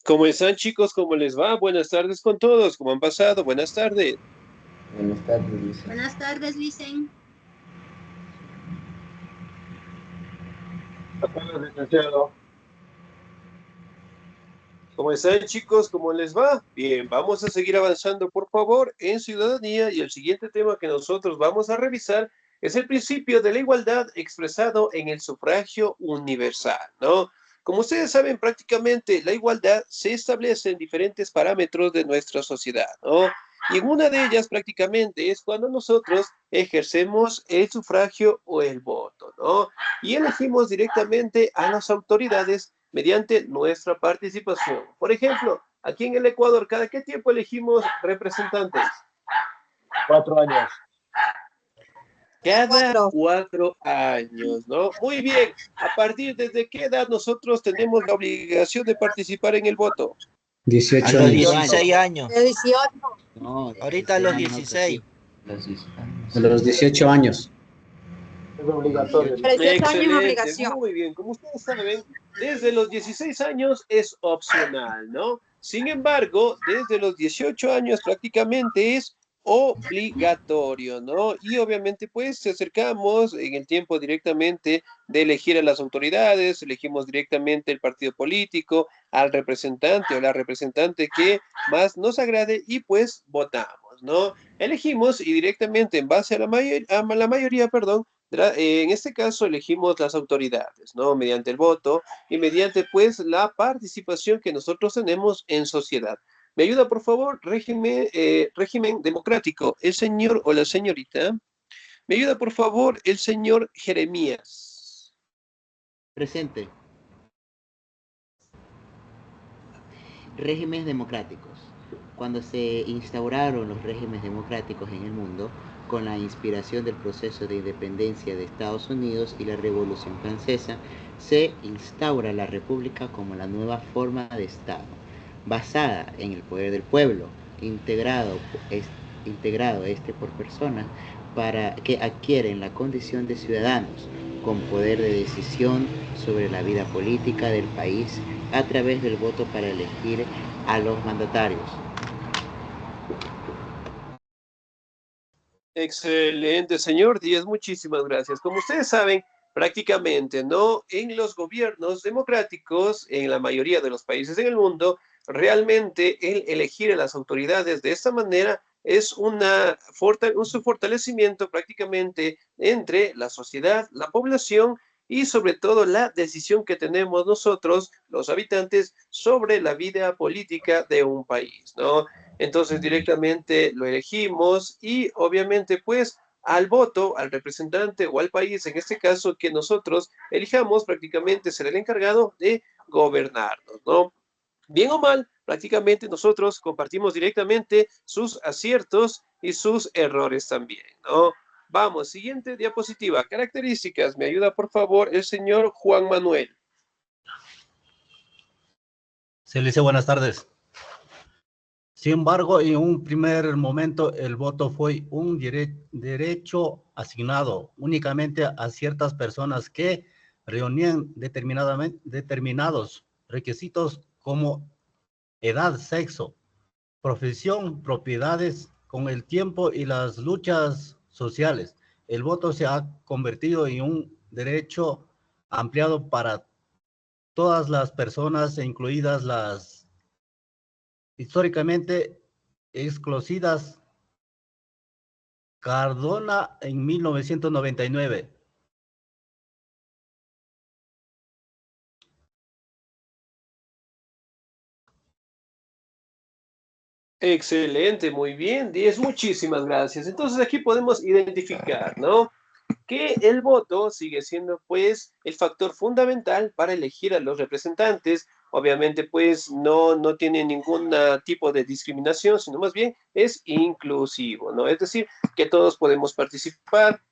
¿Cómo están, chicos? ¿Cómo les va? Buenas tardes con todos. ¿Cómo han pasado? Buenas tardes. Buenas tardes, Luis. Buenas tardes, Vicen. Buenas tardes, licenciado. ¿Cómo están, chicos? ¿Cómo les va? Bien, vamos a seguir avanzando, por favor, en ciudadanía, y el siguiente tema que nosotros vamos a revisar es el principio de la igualdad expresado en el sufragio universal, ¿no? Como ustedes saben, prácticamente la igualdad se establece en diferentes parámetros de nuestra sociedad, ¿no? Y en una de ellas prácticamente es cuando nosotros ejercemos el sufragio o el voto, ¿no? Y elegimos directamente a las autoridades mediante nuestra participación. Por ejemplo, aquí en el Ecuador, ¿cada qué tiempo elegimos representantes? 4 años. Cada 4 años, ¿no? Muy bien. ¿A partir desde qué edad nosotros tenemos la obligación de participar en el voto? 18 A los años. 16 años. De 18. No, Ahorita a los 16. A los 18 años. Es obligatorio. 18 años Excelente, obligación. muy bien. Como ustedes saben, desde los 16 años es opcional, ¿no? Sin embargo, desde los 18 años prácticamente es obligatorio, ¿no? Y obviamente, pues, se acercamos en el tiempo directamente de elegir a las autoridades, elegimos directamente el partido político, al representante o la representante que más nos agrade y pues votamos, ¿no? Elegimos y directamente en base a la mayoría, perdón, en este caso elegimos las autoridades, ¿no? Mediante el voto y mediante pues la participación que nosotros tenemos en sociedad. ¿Me ayuda, por favor? Régimen democrático. El señor o la señorita. ¿Me ayuda, por favor, el señor Jeremías? Presente. Regímenes democráticos. Cuando se instauraron los regímenes democráticos en el mundo, con la inspiración del proceso de independencia de Estados Unidos y la Revolución Francesa, se instaura la República como la nueva forma de Estado, basada en el poder del pueblo, integrado por personas para que adquieren la condición de ciudadanos, con poder de decisión sobre la vida política del país a través del voto para elegir a los mandatarios. Excelente, señor Díaz, muchísimas gracias. Como ustedes saben, prácticamente, ¿no? En los gobiernos democráticos, en la mayoría de los países en el mundo, realmente el elegir a las autoridades de esta manera es un fortalecimiento prácticamente entre la sociedad, la población y sobre todo la decisión que tenemos nosotros, los habitantes, sobre la vida política de un país, ¿no? Entonces directamente lo elegimos y obviamente pues al voto, al representante o al país, en este caso que nosotros elijamos, prácticamente será el encargado de gobernarnos, ¿no? Bien o mal, prácticamente nosotros compartimos directamente sus aciertos y sus errores también, ¿no? Vamos, siguiente diapositiva. Características. Me ayuda, por favor, el señor Juan Manuel. Se le dice buenas tardes. Sin embargo, en un primer momento, el voto fue un derecho asignado únicamente a ciertas personas que reunían determinados requisitos como edad, sexo, profesión, propiedades. Con el tiempo y las luchas sociales, el voto se ha convertido en un derecho ampliado para todas las personas, incluidas las históricamente excluidas. Cardona en 1999. Excelente, muy bien, 10, muchísimas gracias. Entonces aquí podemos identificar, ¿no? Que el voto sigue siendo pues el factor fundamental para elegir a los representantes Obviamente, pues no tiene ningún tipo de discriminación, sino más bien es inclusivo, ¿no? Es decir, que todos podemos participar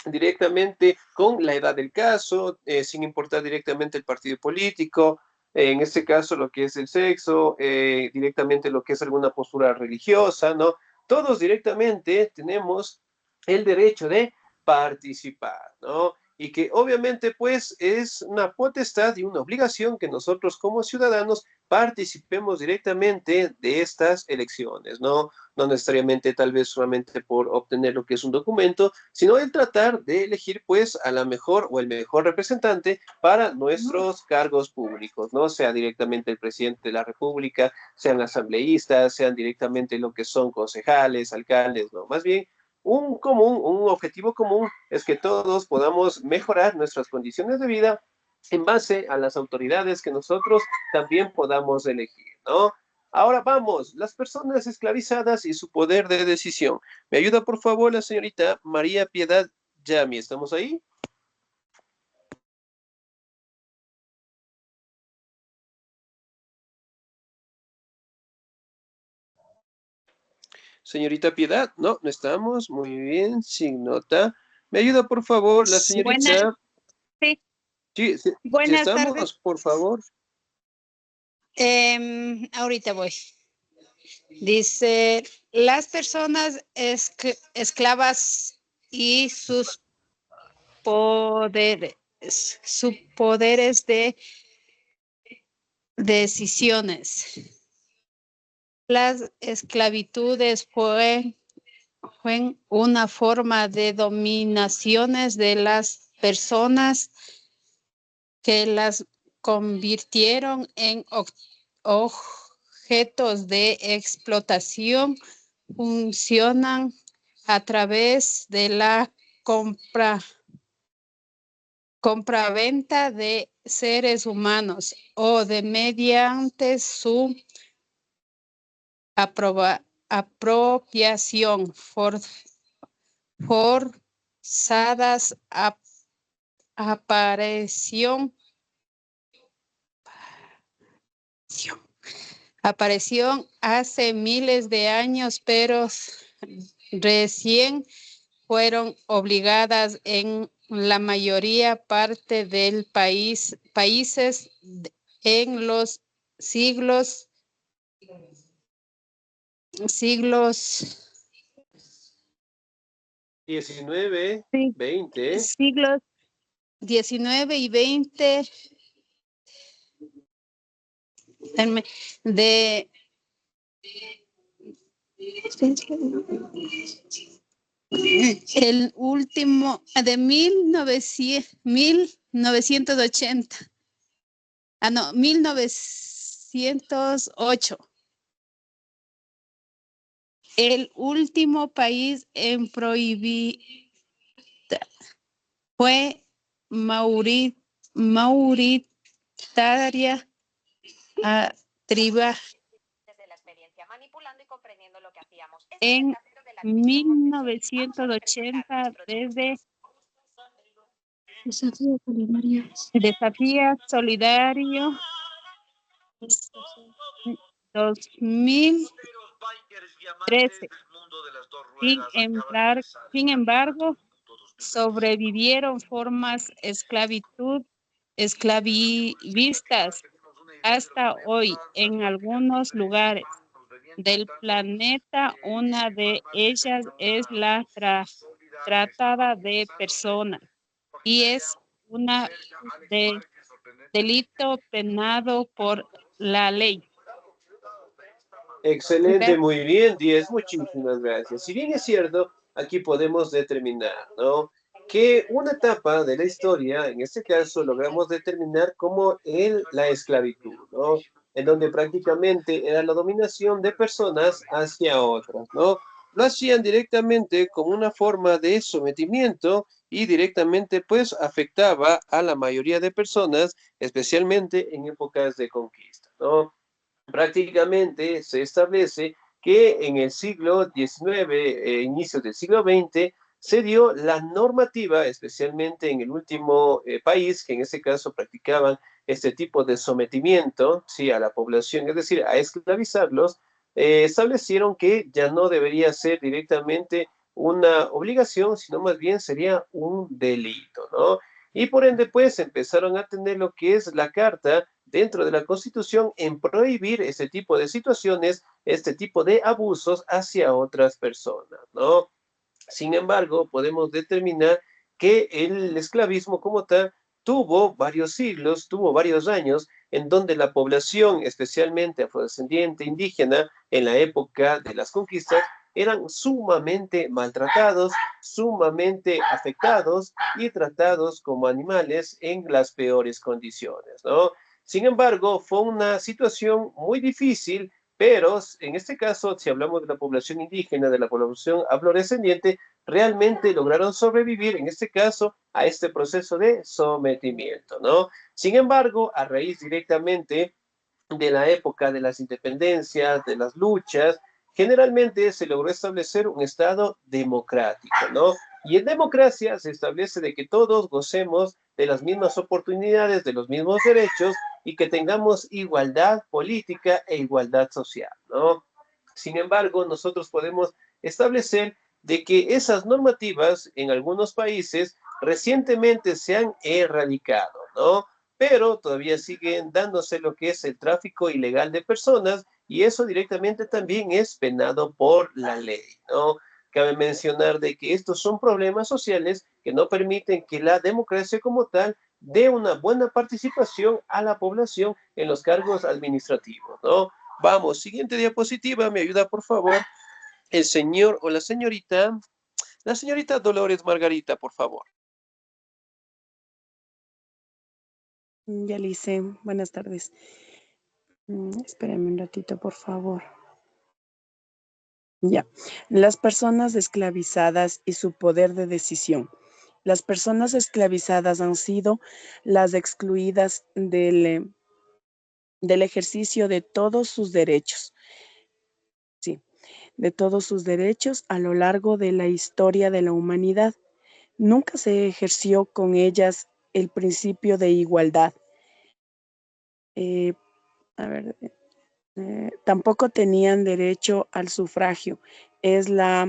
directamente con la edad del caso, sin importar directamente el partido político, en este caso lo que es el sexo, directamente lo que es alguna postura religiosa, ¿no? Todos directamente tenemos el derecho de participar, ¿no? Y que obviamente pues es una potestad y una obligación que nosotros como ciudadanos participemos directamente de estas elecciones, ¿no? No necesariamente tal vez solamente por obtener lo que es un documento, sino el tratar de elegir pues a la mejor o el mejor representante para nuestros cargos públicos, ¿no? Sea directamente el presidente de la República, sean asambleístas, sean directamente lo que son concejales, alcaldes, ¿no? Más bien un objetivo común es que todos podamos mejorar nuestras condiciones de vida en base a las autoridades que nosotros también podamos elegir, ¿no? Ahora vamos, las personas esclavizadas y su poder de decisión. ¿Me ayuda, por favor, la señorita María Piedad Yami? ¿Estamos ahí? Señorita Piedad, no estamos. Muy bien, sin nota. ¿Me ayuda, por favor, la Buenas, señorita? sí, Sí, sí, sí buenas tardes. estamos, por favor. Ahorita voy. Dice, las personas esclavas y poderes, sus poderes de decisiones. Las esclavitudes fue una forma de dominaciones de las personas que las convirtieron en objetos de explotación. Funcionan a través de la compraventa de seres humanos o de mediante su apropiación forzadas, apareció hace miles de años, pero recién fueron obligadas en la mayoría parte del países en los siglos 19, sí, 20. siglos 19 y 20 de el último de 1980. No, 1908. El último país en prohibir fue Mauritania, en 1980 desde Desafío Solidario 2013. Sin embargo, sobrevivieron formas esclavistas hasta hoy en algunos lugares del planeta. Una de ellas es la tratada de personas y es una delito penado por la ley. Excelente, muy bien, 10, muchísimas gracias. Si bien es cierto, aquí podemos determinar, ¿no? Que una etapa de la historia, en este caso, logramos determinar como la esclavitud, ¿no? En donde prácticamente era la dominación de personas hacia otras, ¿no? Lo hacían directamente como una forma de sometimiento y directamente pues afectaba a la mayoría de personas, especialmente en épocas de conquista, ¿no? Prácticamente se establece que en el siglo XIX, inicios del siglo XX, se dio la normativa, especialmente en el último país, que en este caso practicaban este tipo de sometimiento, ¿sí? A la población, es decir, a esclavizarlos, establecieron que ya no debería ser directamente una obligación, sino más bien sería un delito, ¿no? Y por ende, pues empezaron a tener lo que es la carta dentro de la Constitución en prohibir este tipo de situaciones, este tipo de abusos hacia otras personas, ¿no? Sin embargo, podemos determinar que el esclavismo como tal tuvo varios siglos, tuvo varios años, en donde la población, especialmente afrodescendiente, indígena, en la época de las conquistas, eran sumamente maltratados, sumamente afectados y tratados como animales en las peores condiciones, ¿no? Sin embargo, fue una situación muy difícil, pero en este caso, si hablamos de la población indígena, de la población afrodescendiente, realmente lograron sobrevivir, en este caso, a este proceso de sometimiento, ¿no? Sin embargo, a raíz directamente de la época de las independencias, de las luchas, generalmente se logró establecer un Estado democrático, ¿no? Y en democracia se establece de que todos gocemos de las mismas oportunidades, de los mismos derechos y que tengamos igualdad política e igualdad social, ¿no? Sin embargo, nosotros podemos establecer de que esas normativas en algunos países recientemente se han erradicado, ¿no? Pero todavía siguen dándose lo que es el tráfico ilegal de personas y eso directamente también es penado por la ley, ¿no? Cabe mencionar de que estos son problemas sociales que no permiten que la democracia como tal dé una buena participación a la población en los cargos administrativos, ¿no? Vamos, siguiente diapositiva, me ayuda por favor el señor o la señorita Dolores Margarita, por favor. Ya le hice. Buenas tardes. Espérame un ratito, por favor. Ya. Las personas esclavizadas y su poder de decisión. Las personas esclavizadas han sido las excluidas del ejercicio de todos sus derechos. Sí, de todos sus derechos a lo largo de la historia de la humanidad. Nunca se ejerció con ellas el principio de igualdad. A ver, tampoco tenían derecho al sufragio. Es la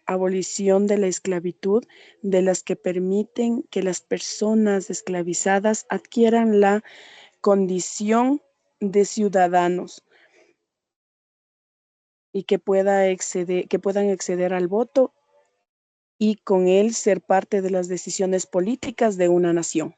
abolición de la esclavitud de las que permiten que las personas esclavizadas adquieran la condición de ciudadanos y que puedan acceder al voto y con él ser parte de las decisiones políticas de una nación.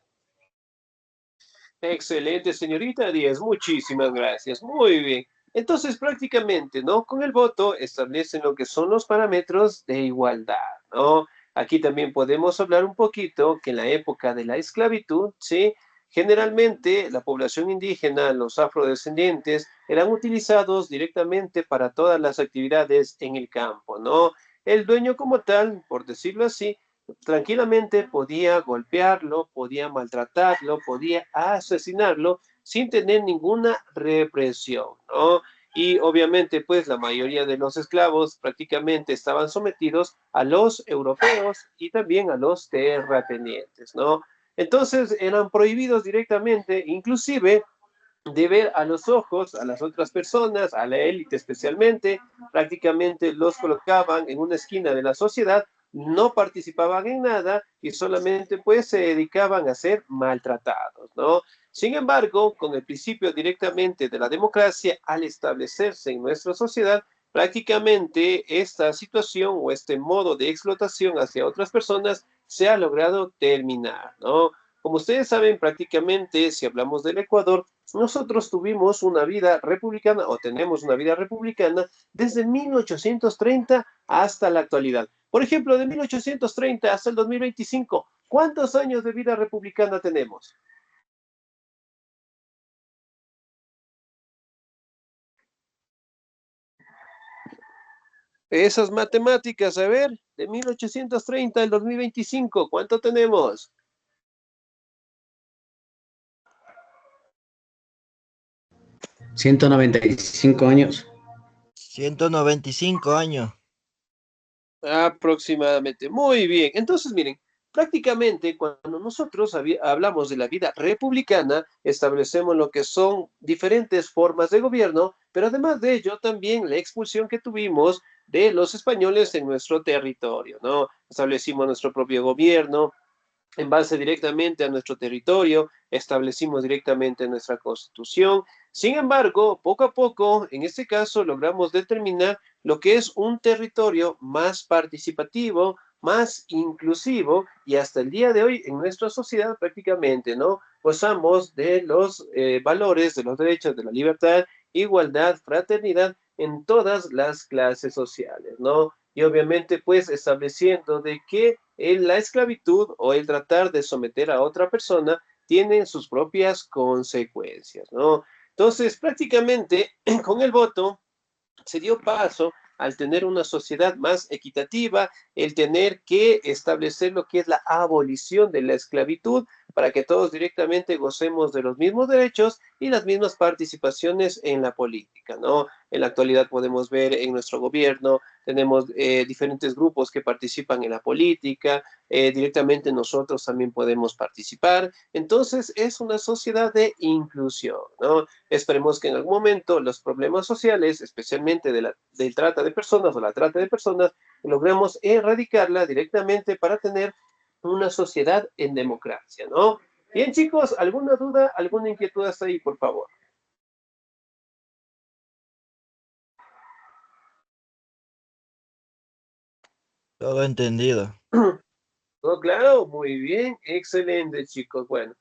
Excelente, señorita Díaz, muchísimas gracias. Muy bien. Entonces, prácticamente, ¿no? Con el voto establecen lo que son los parámetros de igualdad, ¿no? Aquí también podemos hablar un poquito que en la época de la esclavitud, ¿sí? Generalmente la población indígena, los afrodescendientes, eran utilizados directamente para todas las actividades en el campo, ¿no? El dueño como tal, por decirlo así, tranquilamente podía golpearlo, podía maltratarlo, podía asesinarlo sin tener ninguna represión, ¿no? Y obviamente, pues la mayoría de los esclavos prácticamente estaban sometidos a los europeos y también a los terratenientes, ¿no? Entonces eran prohibidos directamente, inclusive de ver a los ojos a las otras personas, a la élite especialmente, prácticamente los colocaban en una esquina de la sociedad, no participaban en nada y solamente pues se dedicaban a ser maltratados, ¿no? Sin embargo, con el principio directamente de la democracia, al establecerse en nuestra sociedad, prácticamente esta situación o este modo de explotación hacia otras personas se ha logrado terminar, ¿no? Como ustedes saben, prácticamente, si hablamos del Ecuador, nosotros tuvimos una vida republicana o tenemos una vida republicana desde 1830 hasta la actualidad. Por ejemplo, de 1830 hasta el 2025, ¿cuántos años de vida republicana tenemos? Esas matemáticas, a ver, de 1830 al 2025, ¿cuánto tenemos? 195 años. 195 años. Aproximadamente. Muy bien. Entonces, miren, prácticamente cuando nosotros hablamos de la vida republicana, establecemos lo que son diferentes formas de gobierno, pero además de ello también la expulsión que tuvimos de los españoles en nuestro territorio, ¿no? Establecimos nuestro propio gobierno, en base directamente a nuestro territorio, establecimos directamente nuestra constitución. Sin embargo, poco a poco, en este caso, logramos determinar lo que es un territorio más participativo, más inclusivo, y hasta el día de hoy en nuestra sociedad prácticamente, ¿no? Gozamos de los valores, de los derechos, de la libertad, igualdad, fraternidad en todas las clases sociales, ¿no? Y obviamente, pues, estableciendo de que la esclavitud o el tratar de someter a otra persona tiene sus propias consecuencias, ¿no? Entonces, prácticamente con el voto se dio paso al tener una sociedad más equitativa, el tener que establecer lo que es la abolición de la esclavitud para que todos directamente gocemos de los mismos derechos y las mismas participaciones en la política, ¿no? En la actualidad podemos ver en nuestro gobierno, tenemos diferentes grupos que participan en la política, directamente nosotros también podemos participar, entonces es una sociedad de inclusión, ¿no? Esperemos que en algún momento los problemas sociales, especialmente del trata de personas o la trata de personas, logremos erradicarla directamente para tener una sociedad en democracia, ¿no? Bien, chicos, ¿alguna duda, alguna inquietud hasta ahí, por favor? Todo entendido. ¿Todo claro? Muy bien, excelente, chicos. Bueno,